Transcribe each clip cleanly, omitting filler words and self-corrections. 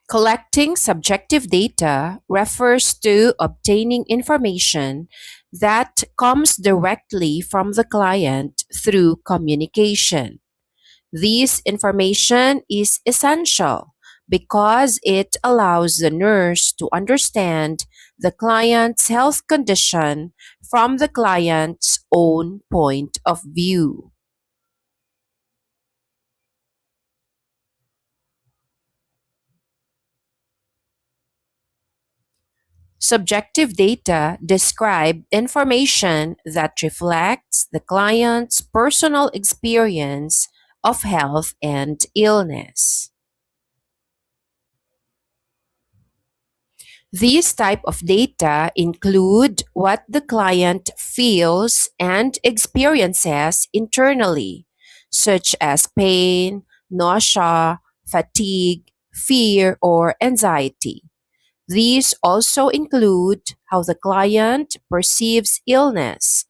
Collecting subjective data refers to obtaining information that comes directly from the client through communication. This information is essential because it allows the nurse to understand the client's health condition from the client's own point of view. Subjective data describe information that reflects the client's personal experience of health and illness. These type of data include what the client feels and experiences internally, such as pain, nausea, fatigue, fear, or anxiety. These also include how the client perceives illness,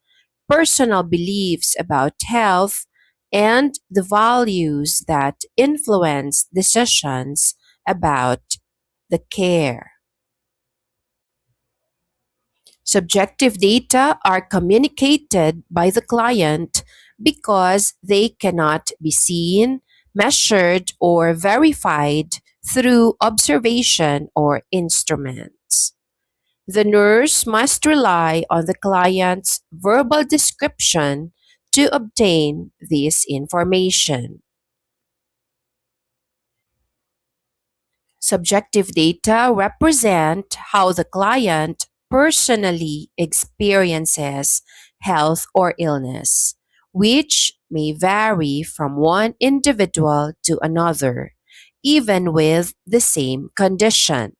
personal beliefs about health, and the values that influence decisions about the care. Subjective data are communicated by the client because they cannot be seen, measured, or verified through observation or instruments. The nurse must rely on the client's verbal description to obtain this information. Subjective data represent how the client personally experiences health or illness, which may vary from one individual to another, even with the same condition.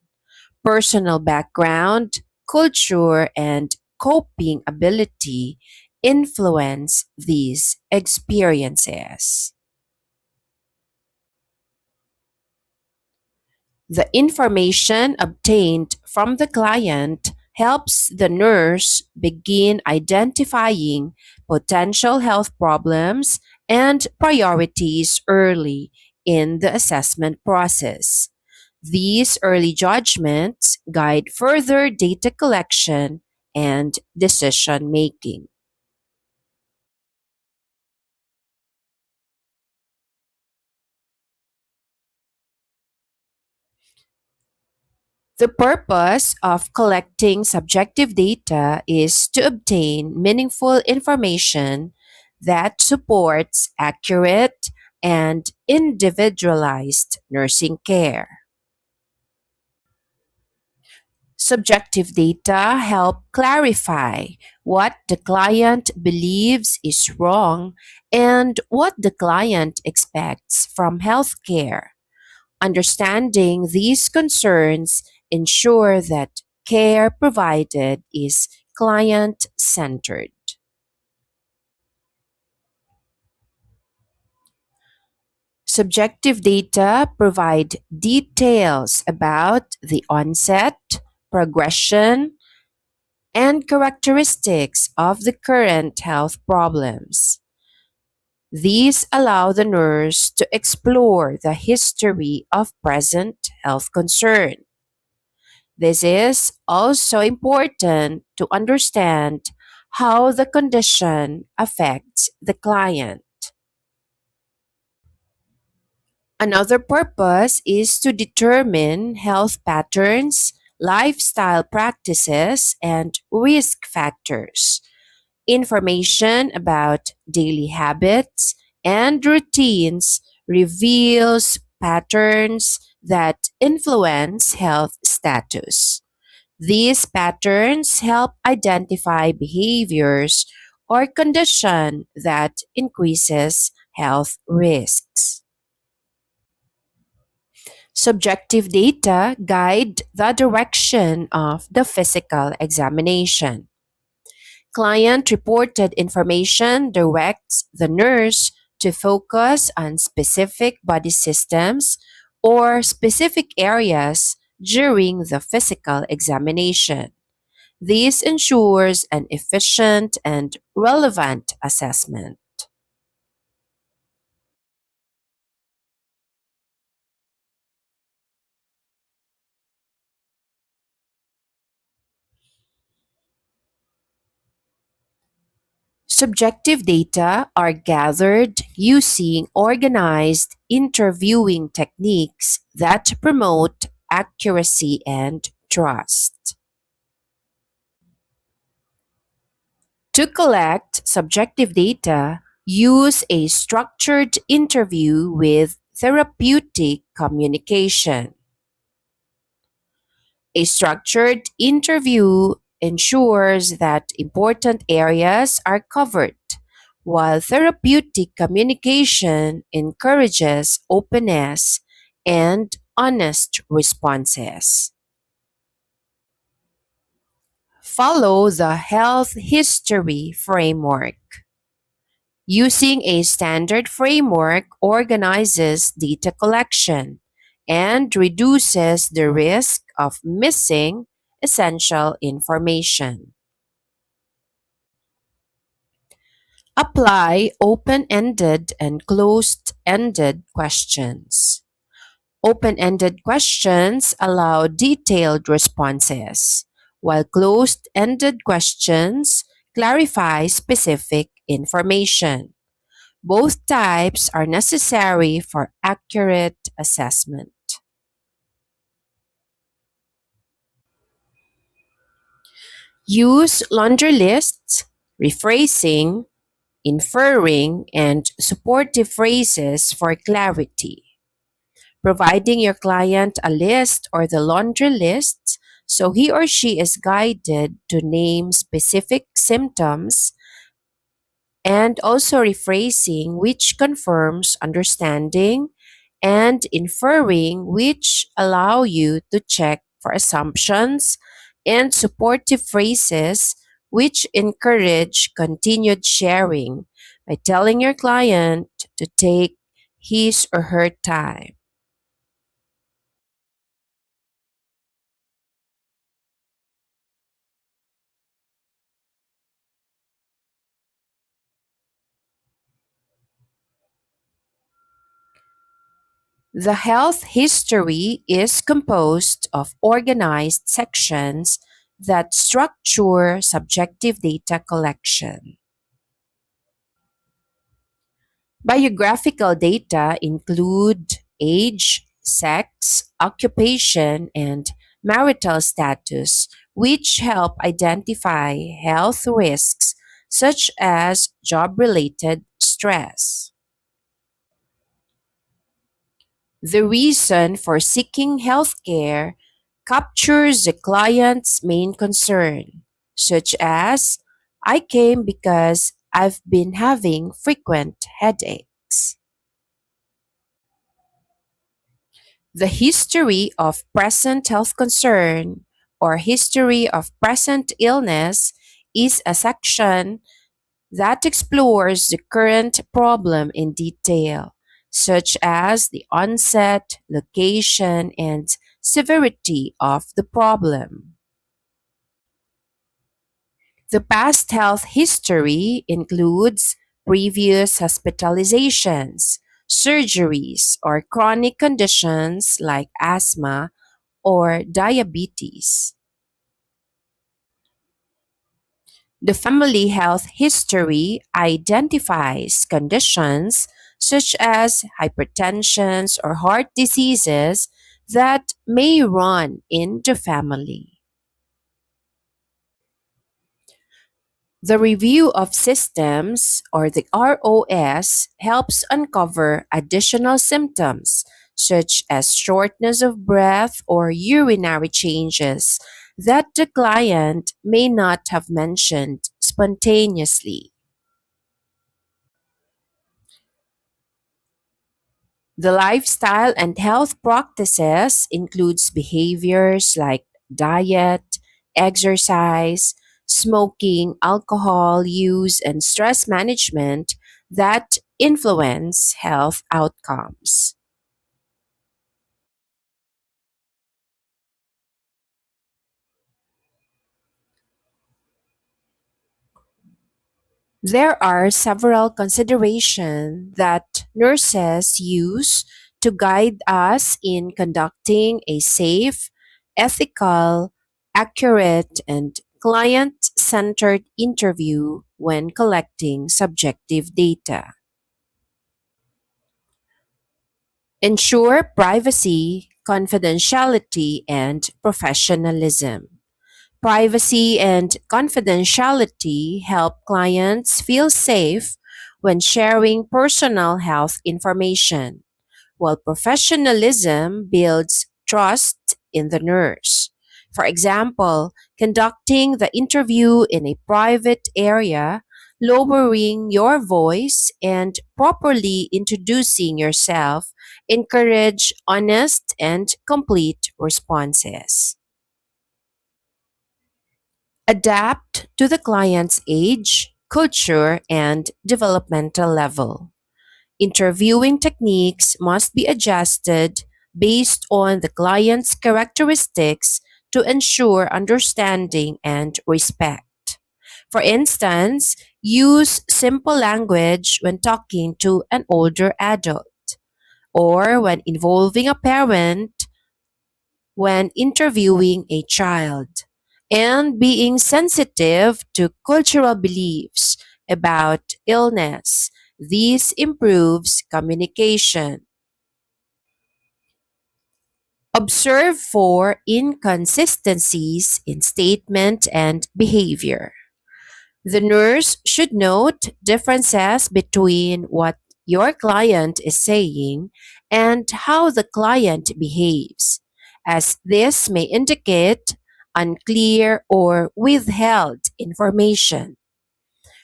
Personal background, culture, and coping ability influence these experiences. The information obtained from the client helps the nurse begin identifying potential health problems and priorities early in the assessment process. These early judgments guide further data collection and decision making. The purpose of collecting subjective data is to obtain meaningful information that supports accurate and individualized nursing care. Subjective data help clarify what the client believes is wrong and what the client expects from healthcare. Understanding these concerns ensure that care provided is client centered. Subjective data provide details about the onset, progression, and characteristics of the current health problems. These allow the nurse to explore the history of present health concern. This is also important to understand how the condition affects the client. Another purpose is to determine health patterns, lifestyle practices, and risk factors. Information about daily habits and routines reveals patterns that influence health status. These patterns help identify behaviors or condition that increases health risks. Subjective data guide the direction of the physical examination. Client reported information directs the nurse to focus on specific body systems or specific areas during the physical examination. This ensures an efficient and relevant assessment. Subjective data are gathered using organized interviewing techniques that promote accuracy and trust. To collect subjective data, use a structured interview with therapeutic communication. A structured interview ensures that important areas are covered, while therapeutic communication encourages openness and honest responses. Follow the health history framework. Using a standard framework organizes data collection and reduces the risk of missing essential information. Apply open ended and closed ended questions. Open ended questions allow detailed responses, while closed ended questions clarify specific information. Both types are necessary for accurate assessment. Use laundry lists, rephrasing, inferring, and supportive phrases for clarity. Providing your client a list or the laundry list so he or she is guided to name specific symptoms, and also rephrasing, which confirms understanding, and inferring, which allow you to check for assumptions, and supportive phrases, which encourage continued sharing by telling your client to take his or her time. The health history is composed of organized sections that structure subjective data collection. Biographical data include age, sex, occupation, and marital status, which help identify health risks such as job related stress. The reason for seeking healthcare captures the client's main concern, such as I came because I've been having frequent headaches. The history of present health concern or history of present illness is a section that explores the current problem in detail, such as the onset, location, and severity of the problem. The past health history includes previous hospitalizations, surgeries, or chronic conditions like asthma or diabetes. The family health history identifies conditions such as hypertension or heart diseases that may run in the family. The review of systems, or the ROS, helps uncover additional symptoms such as shortness of breath or urinary changes that the client may not have mentioned spontaneously. The lifestyle and health practices includes behaviors like diet, exercise, smoking, alcohol use, and stress management that influence health outcomes. There are several considerations that nurses use to guide us in conducting a safe, ethical, accurate, and client centered interview when collecting subjective data. Ensure privacy, confidentiality, and professionalism. Privacy and confidentiality help clients feel safe when sharing personal health information, while professionalism builds trust in the nurse. For example, conducting the interview in a private area, lowering your voice, and properly introducing yourself encourage honest and complete responses. Adapt to the client's age, culture, and developmental level. Interviewing techniques must be adjusted based on the client's characteristics to ensure understanding and respect. For instance, use simple language when talking to an older adult or when involving a parent when interviewing a child, and being sensitive to cultural beliefs about illness. This improves communication. Observe for inconsistencies in statement and behavior. The nurse should note differences between what your client is saying and how the client behaves, as this may indicate unclear or withheld information.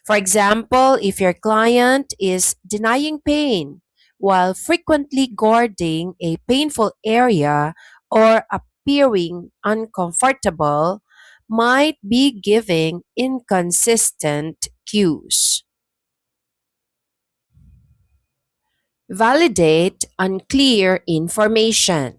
For example, if your client is denying pain while frequently guarding a painful area or appearing uncomfortable, might be giving inconsistent cues. Validate unclear information.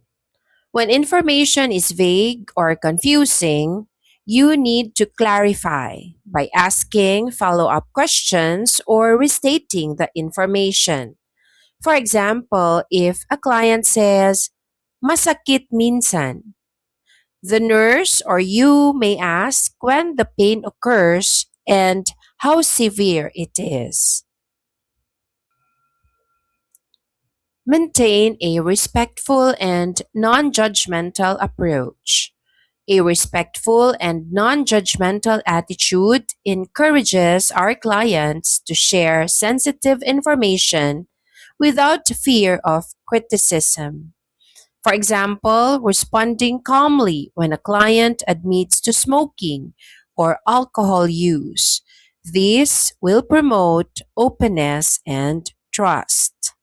When information is vague or confusing, you need to clarify by asking follow up questions or restating the information. For example, if a client says, masakit minsan, the nurse or you may ask when the pain occurs and how severe it is. Maintain a respectful and non judgmental approach. A respectful and non judgmental attitude encourages our clients to share sensitive information without fear of criticism. For example, responding calmly when a client admits to smoking or alcohol use. This will promote openness and trust.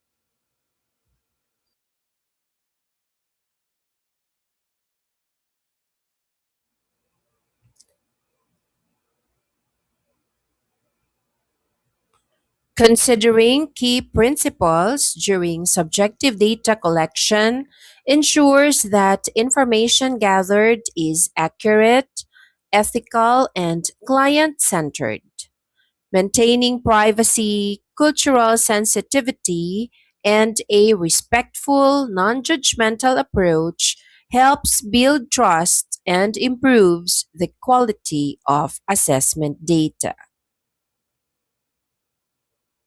Considering key principles during subjective data collection ensures that information gathered is accurate, ethical, and client centered. Maintaining privacy, cultural sensitivity, and a respectful, non judgmental approach helps build trust and improves the quality of assessment data.